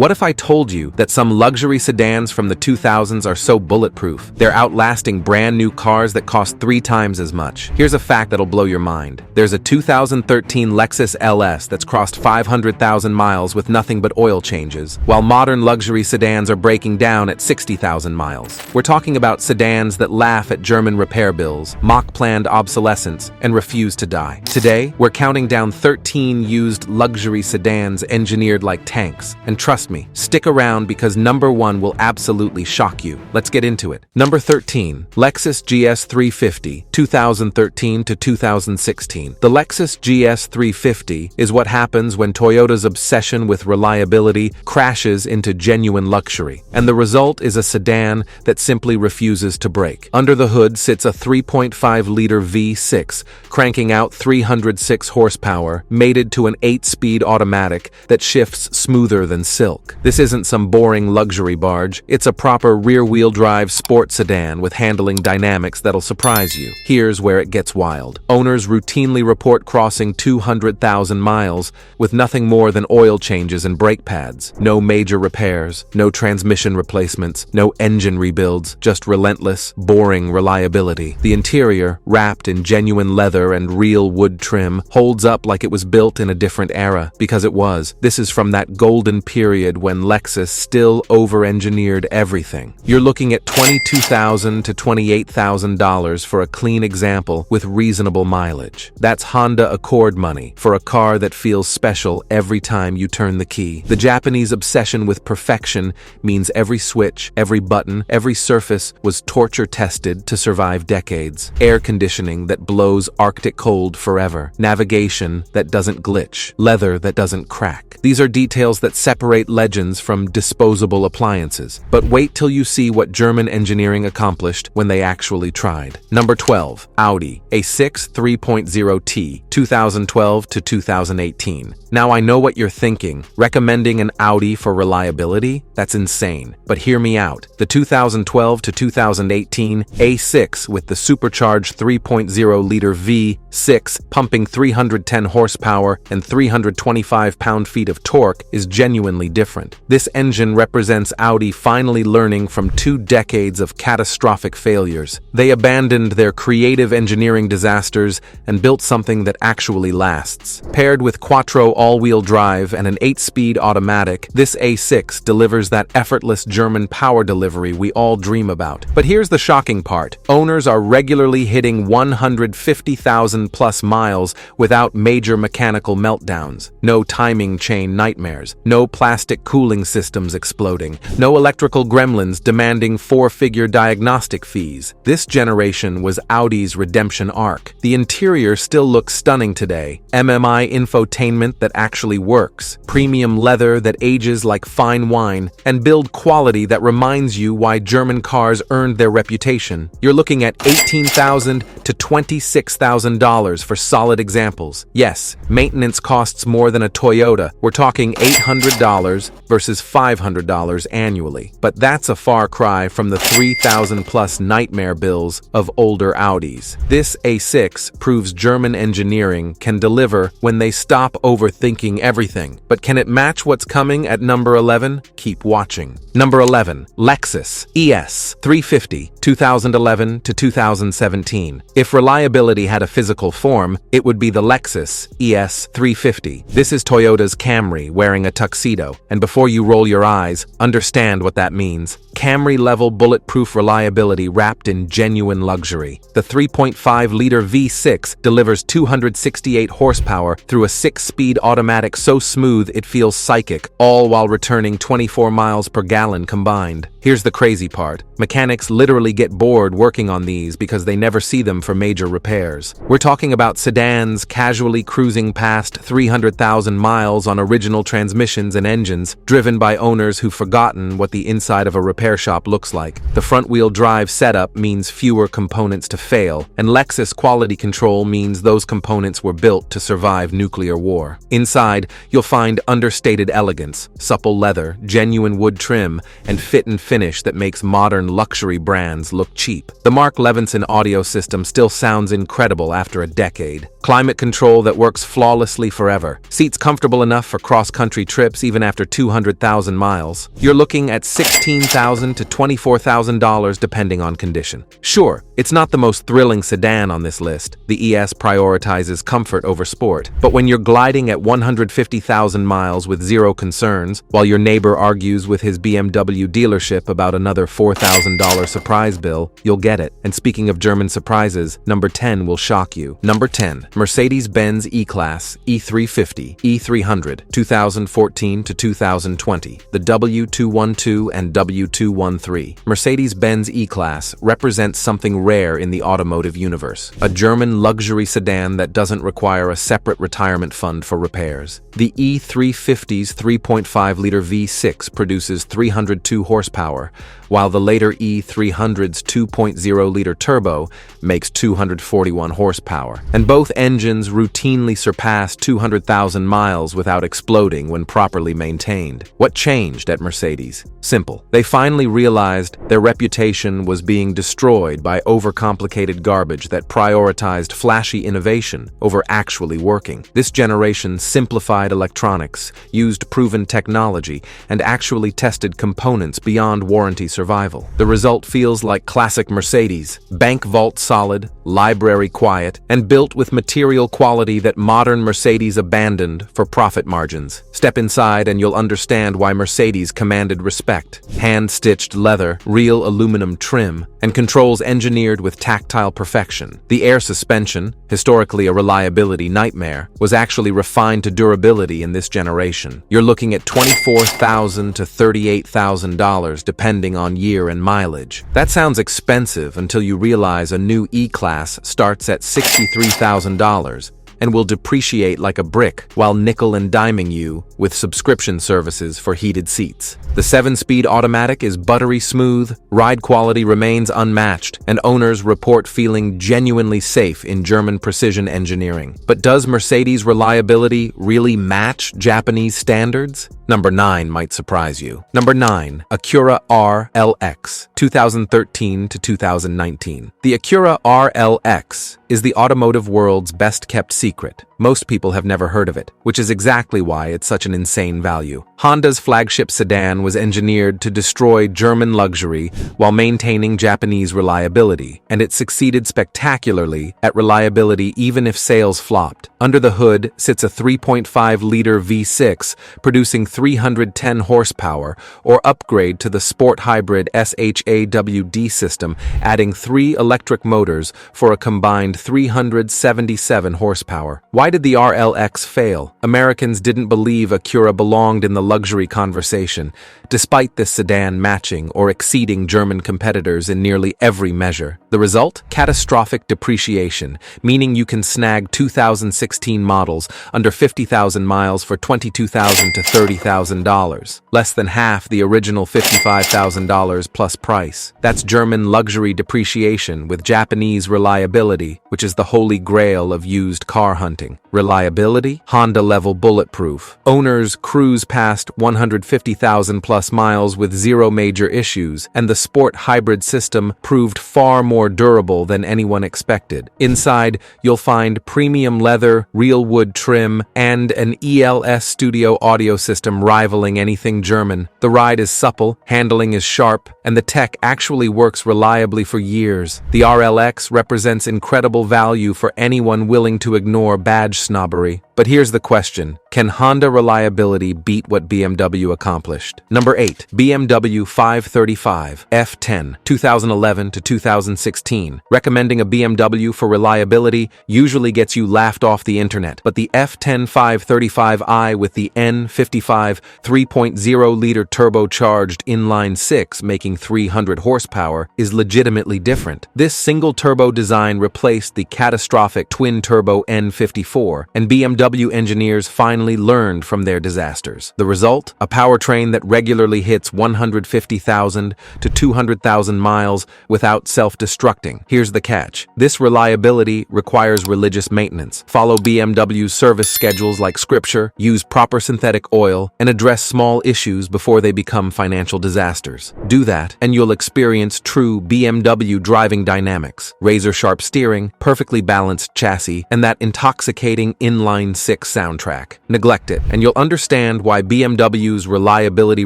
What if I told you that some luxury sedans from the 2000s are so bulletproof, they're outlasting brand new cars that cost 3 times as much? Here's a fact that'll blow your mind. There's a 2013 Lexus LS that's crossed 500,000 miles with nothing but oil changes, while modern luxury sedans are breaking down at 60,000 miles. We're talking about sedans that laugh at German repair bills, mock planned obsolescence, and refuse to die. Today, we're counting down 13 used luxury sedans engineered like tanks. And trust me, stick around because number 1 will absolutely shock you. Let's get into it. Number 13, Lexus GS 350, 2013 to 2016. The Lexus GS 350 is what happens when Toyota's obsession with reliability crashes into genuine luxury. And the result is a sedan that simply refuses to break. Under the hood sits a 3.5-liter V6, cranking out 306 horsepower, mated to an 8-speed automatic that shifts smoother than silk. This isn't some boring luxury barge, it's a proper rear-wheel drive sport sedan with handling dynamics that'll surprise you. Here's where it gets wild. Owners routinely report crossing 200,000 miles with nothing more than oil changes and brake pads. No major repairs, no transmission replacements, no engine rebuilds, just relentless, boring reliability. The interior, wrapped in genuine leather and real wood trim, holds up like it was built in a different era, because it was. This is from that golden period when Lexus still over-engineered everything. You're looking at $22,000 to $28,000 for a clean example with reasonable mileage. That's Honda Accord money for a car that feels special every time you turn the key. The Japanese obsession with perfection means every switch, every button, every surface was torture-tested to survive decades. Air conditioning that blows Arctic cold forever. Navigation that doesn't glitch. Leather that doesn't crack. These are details that separate legends from disposable appliances. But wait till you see what German engineering accomplished when they actually tried. Number 12, Audi A6 3.0T, 2012 to 2018. Now I know what you're thinking. Recommending an Audi for reliability? That's insane. But hear me out. The 2012 to 2018 A6 with the supercharged 3.0-liter V6 pumping 310 horsepower and 325 pound-feet of torque is genuinely different. This engine represents Audi finally learning from 2 decades of catastrophic failures. They abandoned their creative engineering disasters and built something that actually lasts. Paired with quattro all-wheel drive and an 8-speed automatic, this A6 delivers that effortless German power delivery we all dream about. But here's the shocking part. Owners are regularly hitting 150,000 plus miles without major mechanical meltdowns. No timing chain nightmares. No plastic cooling systems exploding. No electrical gremlins demanding 4-figure diagnostic fees. This generation was Audi's redemption arc. The interior still looks stunning today. MMI infotainment that actually works. Premium leather that ages like fine wine. And build quality that reminds you why German cars earned their reputation. You're looking at $18,000 to $26,000 for solid examples. Yes, maintenance costs more than a Toyota. We're talking $800 versus $500 annually. But that's a far cry from the $3,000 plus nightmare bills of older Audis. This A6 proves German engineering can deliver when they stop overthinking everything. But can it match what's coming at number 11? Keep watching. Number 11, Lexus ES 350, 2011 to 2017. If reliability had a physical form, it would be the Lexus ES 350. This is Toyota's Camry wearing a tuxedo. And before you roll your eyes, understand what that means. Camry-level bulletproof reliability wrapped in genuine luxury. The 3.5-liter V6 delivers 268 horsepower through a 6-speed automatic so smooth it feels psychic, all while returning 24 miles per gallon combined. Here's the crazy part. Mechanics literally get bored working on these because they never see them for major repairs. We're talking about sedans casually cruising past 300,000 miles on original transmissions and engines, driven by owners who've forgotten what the inside of a repair shop looks like. The front-wheel drive setup means fewer components to fail, and Lexus quality control means those components were built to survive nuclear war. Inside, you'll find understated elegance, supple leather, genuine wood trim, and fit and finish that makes modern luxury brands look cheap. The Mark Levinson audio system still sounds incredible after a decade. Climate control that works flawlessly forever. Seats comfortable enough for cross-country trips even after 200,000 miles. You're looking at $16,000 to $24,000 depending on condition. Sure, it's not the most thrilling sedan on this list. The ES prioritizes comfort over sport. But when you're gliding at 150,000 miles with zero concerns, while your neighbor argues with his BMW dealership about another $4,000 surprise bill, you'll get it. And speaking of German surprises, number 10 will shock you. Number 10. Mercedes-Benz E-Class, E350, E300, 2014 to 2020, the W212 and W213. Mercedes-Benz E-Class represents something rare in the automotive universe, a German luxury sedan that doesn't require a separate retirement fund for repairs. The E350's 3.5-liter V6 produces 302 horsepower, while the later E300's 2.0-liter turbo makes 241 horsepower. And both engines routinely surpass 200,000 miles without exploding when properly maintained. What changed at Mercedes? Simple. They finally realized their reputation was being destroyed by overcomplicated garbage that prioritized flashy innovation over actually working. This generation simplified electronics, used proven technology, and actually tested components beyond warranty survival. The result feels like classic Mercedes: bank vault solid, library quiet, and built with material quality that modern Mercedes abandoned for profit margins. Step inside and you'll understand why Mercedes commanded respect. Hand-stitched leather, real aluminum trim, and controls engineered with tactile perfection. The air suspension, historically a reliability nightmare, was actually refined to durability in this generation. You're looking at $24,000 to $38,000 depending on year and mileage. That sounds expensive until you realize a new E-Class starts at $63,000 and will depreciate like a brick while nickel and diming you with subscription services for heated seats. The 7-speed automatic is buttery smooth, ride quality remains unmatched, and owners report feeling genuinely safe in German precision engineering. But does Mercedes reliability really match Japanese standards? Number 9 might surprise you. Number 9, Acura RLX, 2013 to 2019. The Acura RLX is the automotive world's best-kept secret. Most people have never heard of it, which is exactly why it's such an insane value. Honda's flagship sedan was engineered to destroy German luxury while maintaining Japanese reliability, and it succeeded spectacularly at reliability even if sales flopped. Under the hood sits a 3.5-liter V6 producing 310 horsepower, or upgrade to the sport hybrid SHAWD system, adding 3 electric motors for a combined 377 horsepower. Why did the RLX fail? Americans didn't believe Acura belonged in the luxury conversation, despite this sedan matching or exceeding German competitors in nearly every measure. The result? Catastrophic depreciation, meaning you can snag 2016 models under 50,000 miles for $22,000 to $30,000, less than half the original $55,000 plus price. That's German luxury depreciation with Japanese reliability, which is the holy grail of used car hunting. Reliability? Honda-level bulletproof. Owners cruise past 150,000 plus miles with zero major issues, and the sport hybrid system proved far more durable than anyone expected. Inside, you'll find premium leather, real wood trim, and an ELS studio audio system rivaling anything German. The ride is supple, handling is sharp, and the tech actually works reliably for years. The RLX represents incredible value for anyone willing to ignore badge snobbery. But here's the question: can Honda reliability beat what BMW accomplished? Number 8, BMW 535 F10, 2011 to 2016. Recommending a BMW for reliability usually gets you laughed off the internet, but the F10 535i with the N55 3.0-liter turbocharged inline-6 making 300 horsepower is legitimately different. This single-turbo design replaced the catastrophic twin-turbo N55 1994, and BMW engineers finally learned from their disasters. The result? A powertrain that regularly hits 150,000 to 200,000 miles without self-destructing. Here's the catch. This reliability requires religious maintenance. Follow BMW's service schedules like scripture, use proper synthetic oil, and address small issues before they become financial disasters. Do that, and you'll experience true BMW driving dynamics. Razor-sharp steering, perfectly balanced chassis, and that intoxicating inline-six soundtrack. Neglect it, and you'll understand why BMW's reliability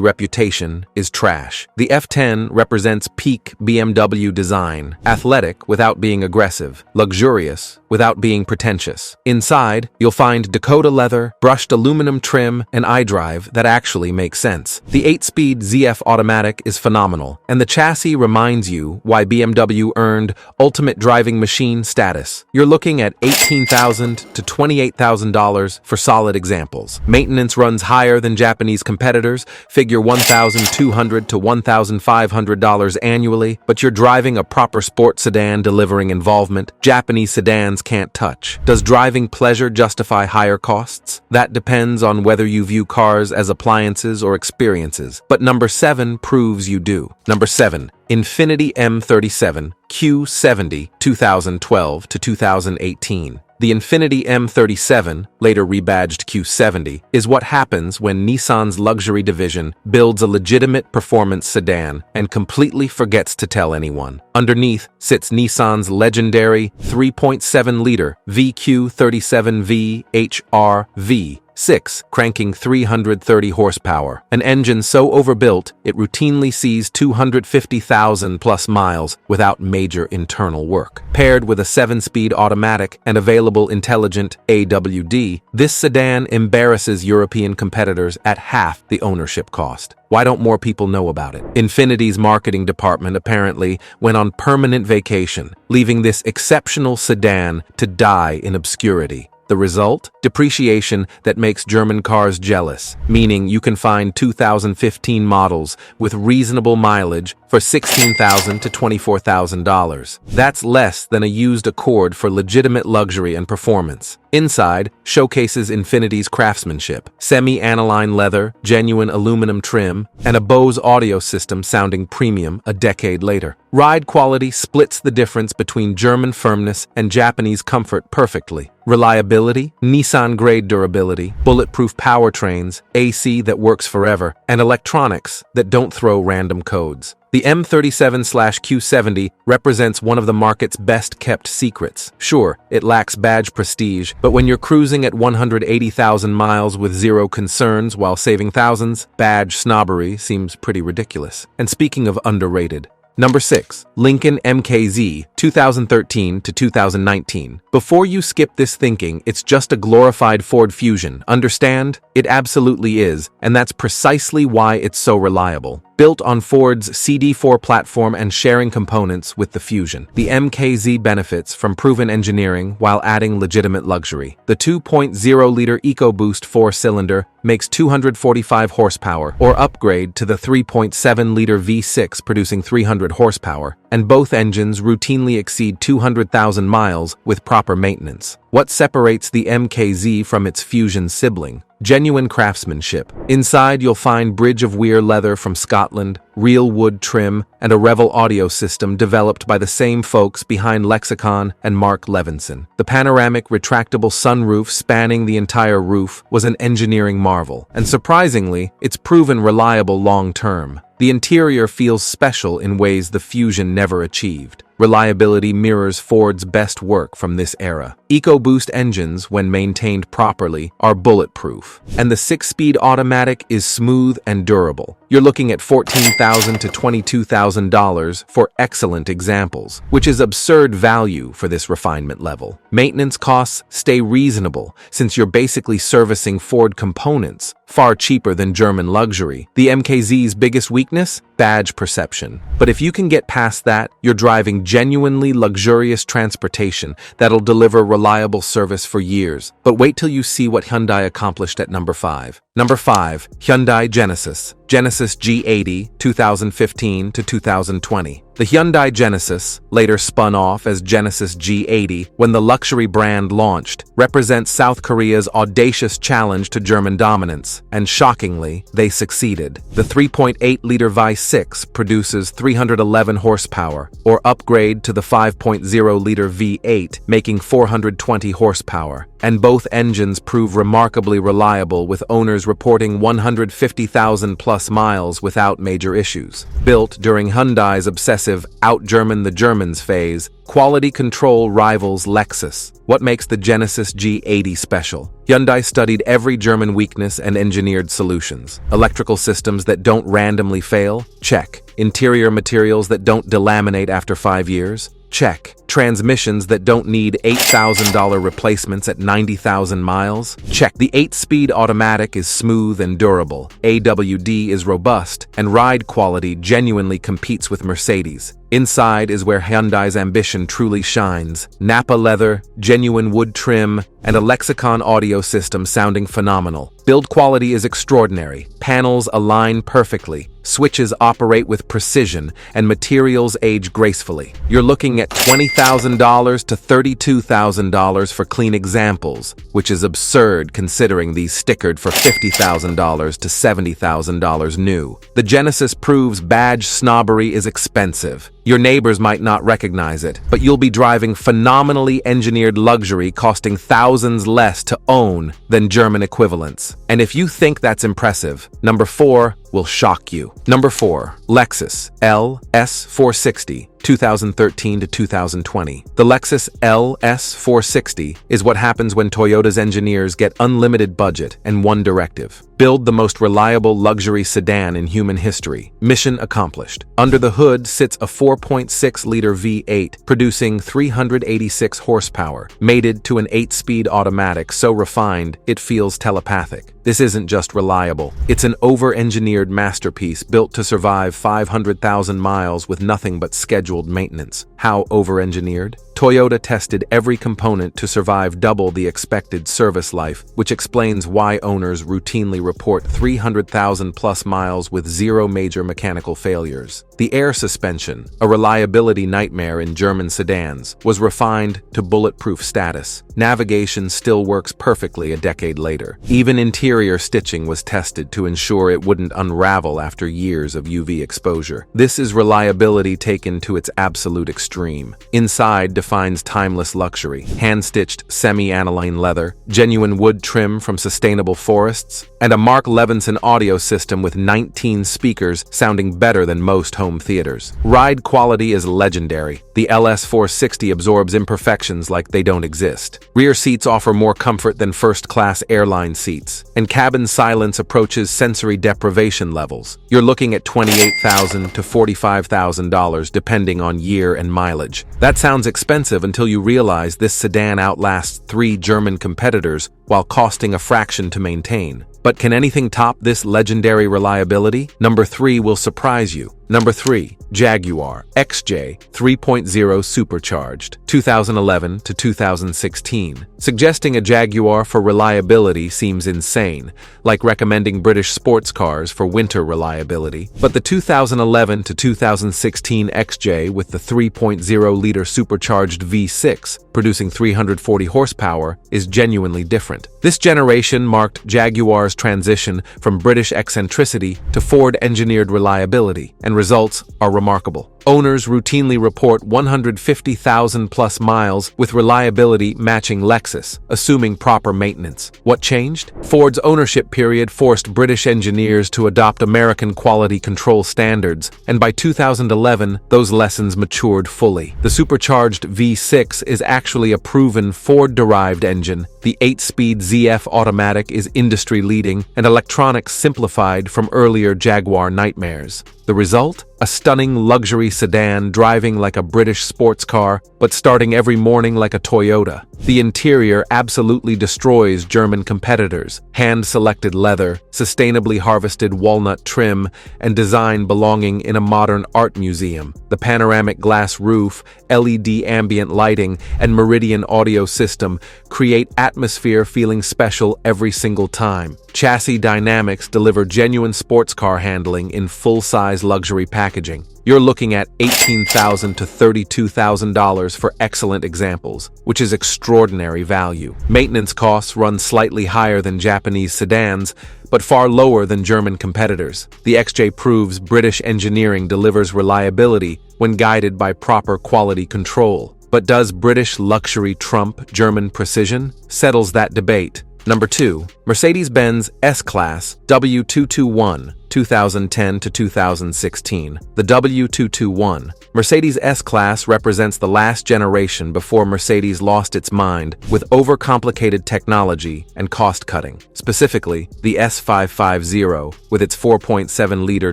reputation is trash. The F10 represents peak BMW design. Athletic without being aggressive. Luxurious without being pretentious. Inside, you'll find Dakota leather, brushed aluminum trim, and iDrive that actually makes sense. The 8-speed ZF automatic is phenomenal, and the chassis reminds you why BMW earned ultimate driving machine status. You're looking at $18,000 to $28,000 for solid examples. Maintenance runs higher than Japanese competitors, figure $1,200 to $1,500 annually, but you're driving a proper sports sedan delivering involvement Japanese sedans can't touch. Does driving pleasure justify higher costs? That depends on whether you view cars as appliances or experiences, but number 7 proves you do. Number 7. Infiniti M37 Q70 2012 to 2018. The Infiniti M37, later rebadged Q70, is what happens when Nissan's luxury division builds a legitimate performance sedan and completely forgets to tell anyone. Underneath sits Nissan's legendary 3.7-liter VQ37V HR-V 6, cranking 330 horsepower. An engine so overbuilt, it routinely sees 250,000 plus miles without major internal work. Paired with a 7-speed automatic and available intelligent AWD, this sedan embarrasses European competitors at half the ownership cost. Why don't more people know about it? Infiniti's marketing department apparently went on permanent vacation, leaving this exceptional sedan to die in obscurity. The result? Depreciation that makes German cars jealous, meaning you can find 2015 models with reasonable mileage for $16,000 to $24,000. That's less than a used Accord for legitimate luxury and performance. Inside showcases Infiniti's craftsmanship, semi-aniline leather, genuine aluminum trim, and a Bose audio system sounding premium a decade later. Ride quality splits the difference between German firmness and Japanese comfort perfectly. Reliability, Nissan-grade durability, bulletproof powertrains, AC that works forever, and electronics that don't throw random codes. The M37/Q70 represents one of the market's best-kept secrets. Sure, it lacks badge prestige, but when you're cruising at 180,000 miles with zero concerns while saving thousands, badge snobbery seems pretty ridiculous. And speaking of underrated, Number 6. Lincoln MKZ 2013 to 2019. Before you skip this thinking it's just a glorified Ford Fusion, understand? It absolutely is, and that's precisely why it's so reliable. Built on Ford's CD4 platform and sharing components with the Fusion, the MKZ benefits from proven engineering while adding legitimate luxury. The 2.0-liter EcoBoost 4-cylinder makes 245 horsepower, or upgrade to the 3.7-liter V6 producing 300 horsepower, and both engines routinely exceed 200,000 miles with proper maintenance. What separates the MKZ from its Fusion sibling? Genuine craftsmanship. Inside you'll find Bridge of Weir leather from Scotland, real wood trim, and a Revel audio system developed by the same folks behind Lexicon and Mark Levinson. The panoramic retractable sunroof spanning the entire roof was an engineering marvel, and surprisingly, it's proven reliable long-term. The interior feels special in ways the Fusion never achieved. Reliability mirrors Ford's best work from this era. EcoBoost engines, when maintained properly, are bulletproof, and the 6-speed automatic is smooth and durable. You're looking at $14,000 to $22,000 for excellent examples, which is absurd value for this refinement level. Maintenance costs stay reasonable since you're basically servicing Ford components, far cheaper than German luxury. The MKZ's biggest weakness? Badge perception. But if you can get past that, you're driving genuinely luxurious transportation that'll deliver reliable service for years. But wait till you see what Hyundai accomplished at number 5. Number 5. Hyundai Genesis Genesis G80, 2015 to 2020. The Hyundai Genesis, later spun off as Genesis G80 when the luxury brand launched, represents South Korea's audacious challenge to German dominance, and shockingly, they succeeded. The 3.8-liter V6 produces 311 horsepower, or upgrade to the 5.0-liter V8, making 420 horsepower, and both engines prove remarkably reliable, with owners reporting 150,000-plus miles without major issues. Built during Hyundai's obsessive out-German the Germans phase, quality control rivals Lexus. What makes the Genesis G80 special? Hyundai studied every German weakness and engineered solutions. Electrical systems that don't randomly fail? Check. Interior materials that don't delaminate after 5 years? Check. Transmissions that don't need $8,000 replacements at 90,000 miles? Check. The 8-speed automatic is smooth and durable. AWD is robust, and ride quality genuinely competes with Mercedes. Inside is where Hyundai's ambition truly shines. Nappa leather, genuine wood trim, and a Lexicon audio system sounding phenomenal. Build quality is extraordinary. Panels align perfectly, switches operate with precision, and materials age gracefully. You're looking at $20,000 to $32,000 for clean examples, which is absurd considering these stickered for $50,000 to $70,000 new. The Genesis proves badge snobbery is expensive. Your neighbors might not recognize it, but you'll be driving phenomenally engineered luxury costing thousands less to own than German equivalents. And if you think that's impressive, number 4 will shock you. Number 4, Lexus LS 460. 2013 to 2020. The Lexus LS 460 is what happens when Toyota's engineers get unlimited budget and one directive: build the most reliable luxury sedan in human history. Mission accomplished. Under the hood sits a 4.6-liter V8 producing 386 horsepower, mated to an 8-speed automatic so refined it feels telepathic. This isn't just reliable, it's an over-engineered masterpiece built to survive 500,000 miles with nothing but scheduled maintenance. How over-engineered? Toyota tested every component to survive double the expected service life, which explains why owners routinely report 300,000-plus miles with zero major mechanical failures. The air suspension, a reliability nightmare in German sedans, was refined to bulletproof status. Navigation still works perfectly a decade later. Even interior stitching was tested to ensure it wouldn't unravel after years of UV exposure. This is reliability taken to its absolute extreme. Inside defines timeless luxury: hand-stitched semi-aniline leather, genuine wood trim from sustainable forests, and a Mark Levinson audio system with 19 speakers sounding better than most home theaters. Ride quality is legendary. The LS 460 absorbs imperfections like they don't exist. Rear seats offer more comfort than first-class airline seats, and cabin silence approaches sensory deprivation levels. You're looking at $28,000 to $45,000 depending on year and mileage. That sounds expensive until you realize this sedan outlasts 3 German competitors while costing a fraction to maintain. But can anything top this legendary reliability? Number 3 will surprise you. Number 3, Jaguar XJ 3.0 Supercharged, 2011 to 2016. Suggesting a Jaguar for reliability seems insane, like recommending British sports cars for winter reliability. But the 2011 to 2016 XJ with the 3.0-liter supercharged V6, producing 340 horsepower, is genuinely different. This generation marked Jaguar's transition from British eccentricity to Ford-engineered reliability, and results are remarkable. Owners routinely report 150,000-plus miles with reliability matching Lexus, assuming proper maintenance. What changed? Ford's ownership period forced British engineers to adopt American quality control standards, and by 2011, those lessons matured fully. The supercharged V6 is actually a proven Ford-derived engine. The 8-speed ZF automatic is industry-leading, and electronics simplified from earlier Jaguar nightmares. The result? A stunning luxury sedan driving like a British sports car, but starting every morning like a Toyota. The interior absolutely destroys German competitors. Hand-selected leather, sustainably harvested walnut trim, and design belonging in a modern art museum. The panoramic glass roof, LED ambient lighting, and Meridian audio system create atmosphere feeling special every single time. Chassis dynamics deliver genuine sports car handling in full-size luxury packaging. You're looking at $18,000 to $32,000 for excellent examples, which is extraordinary value. Maintenance costs run slightly higher than Japanese sedans, but far lower than German competitors. The XJ proves British engineering delivers reliability when guided by proper quality control. But does British luxury trump German precision? Settles that debate. Number 2. Mercedes-Benz S-Class W221, 2010 to 2016. The W221, Mercedes S-Class represents the last generation before Mercedes lost its mind with overcomplicated technology and cost-cutting. Specifically, the S550, with its 4.7-liter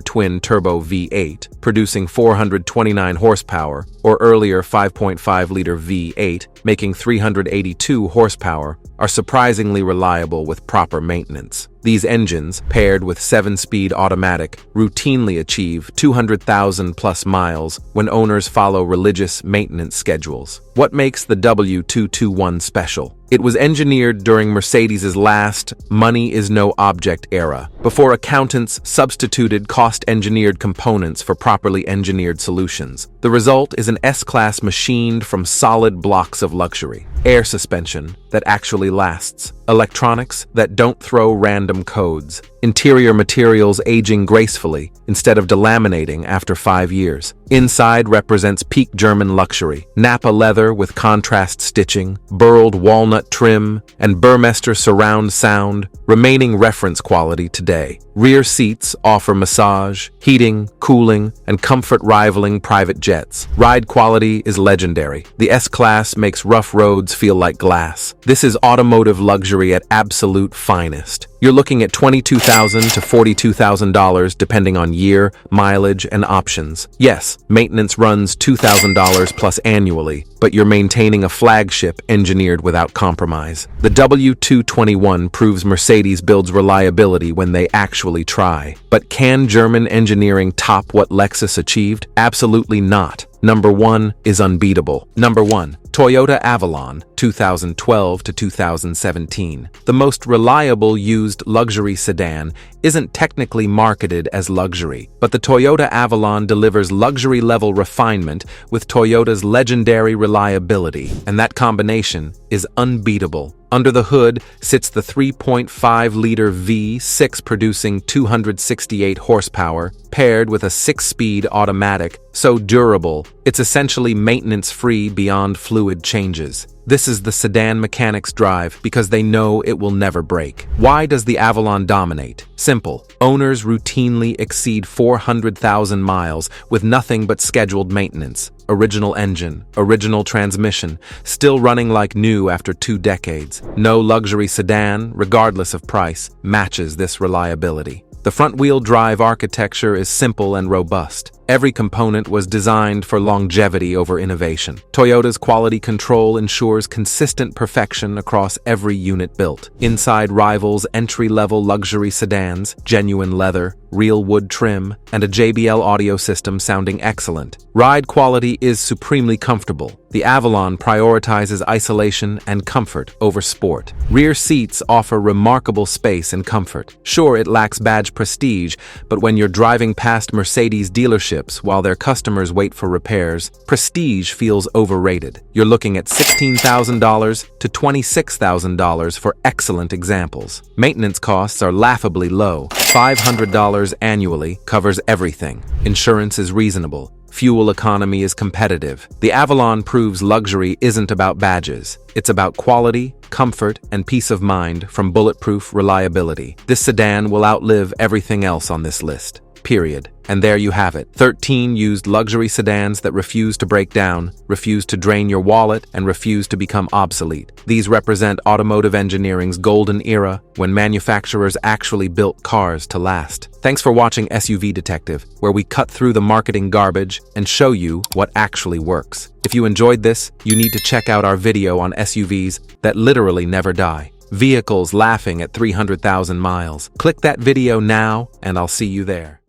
twin-turbo V8, producing 429 horsepower, or earlier 5.5-liter V8, making 382 horsepower, are surprisingly reliable with proper maintenance. These engines, paired with 7-speed automatic, routinely achieve 200,000 plus miles when owners follow religious maintenance schedules. What makes the W221 special? It was engineered during Mercedes' last money-is-no-object era, before accountants substituted cost-engineered components for properly engineered solutions. The result is an S-Class machined from solid blocks of luxury. Air suspension that actually lasts. Electronics that don't throw random codes. Interior materials aging gracefully instead of delaminating after 5 years. Inside represents peak German luxury. Nappa leather with contrast stitching, burled walnut trim, and Burmester surround sound, remaining reference quality today. Rear seats offer massage, heating, cooling, and comfort rivaling private jets. Ride quality is legendary. The S-Class makes rough roads feel like glass. This is automotive luxury at absolute finest. You're looking at $22,000 to $42,000 depending on year, mileage, and options. Yes, maintenance runs $2,000 plus annually, but you're maintaining a flagship engineered without compromise. The W221 proves Mercedes builds reliability when they actually try. But can German engineering top what Lexus achieved? Absolutely not. Number 1 is unbeatable. Number 1. Toyota Avalon, 2012 to 2017. The most reliable used luxury sedan isn't technically marketed as luxury, but the Toyota Avalon delivers luxury-level refinement with Toyota's legendary reliability, and that combination is unbeatable. Under the hood sits the 3.5-liter V6 producing 268 horsepower, paired with a 6-speed automatic, so durable, it's essentially maintenance-free beyond fluid changes. This is the sedan mechanics drive because they know it will never break. Why does the Avalon dominate? Simple. Owners routinely exceed 400,000 miles with nothing but scheduled maintenance. Original engine, original transmission, still running like new after 2 decades. No luxury sedan, regardless of price, matches this reliability. The front-wheel drive architecture is simple and robust. Every component was designed for longevity over innovation. Toyota's quality control ensures consistent perfection across every unit built. Inside rivals entry-level luxury sedans, genuine leather, real wood trim, and a JBL audio system sounding excellent. Ride quality is supremely comfortable. The Avalon prioritizes isolation and comfort over sport. Rear seats offer remarkable space and comfort. Sure, it lacks badge prestige, but when you're driving past Mercedes dealerships while their customers wait for repairs, prestige feels overrated. You're looking at $16,000 to $26,000 for excellent examples. Maintenance costs are laughably low. $500 annually covers everything. Insurance is reasonable. Fuel economy is competitive. The Avalon proves luxury isn't about badges. It's about quality, comfort, and peace of mind from bulletproof reliability. This sedan will outlive everything else on this list. period. And there you have it. 13 used luxury sedans that refuse to break down, refuse to drain your wallet, and refuse to become obsolete. These represent automotive engineering's golden era, when manufacturers actually built cars to last. Thanks for watching SUV Detective, where we cut through the marketing garbage and show you what actually works. If you enjoyed this, you need to check out our video on SUVs that literally never die. Vehicles laughing at 300,000 miles. Click that video now, and I'll see you there.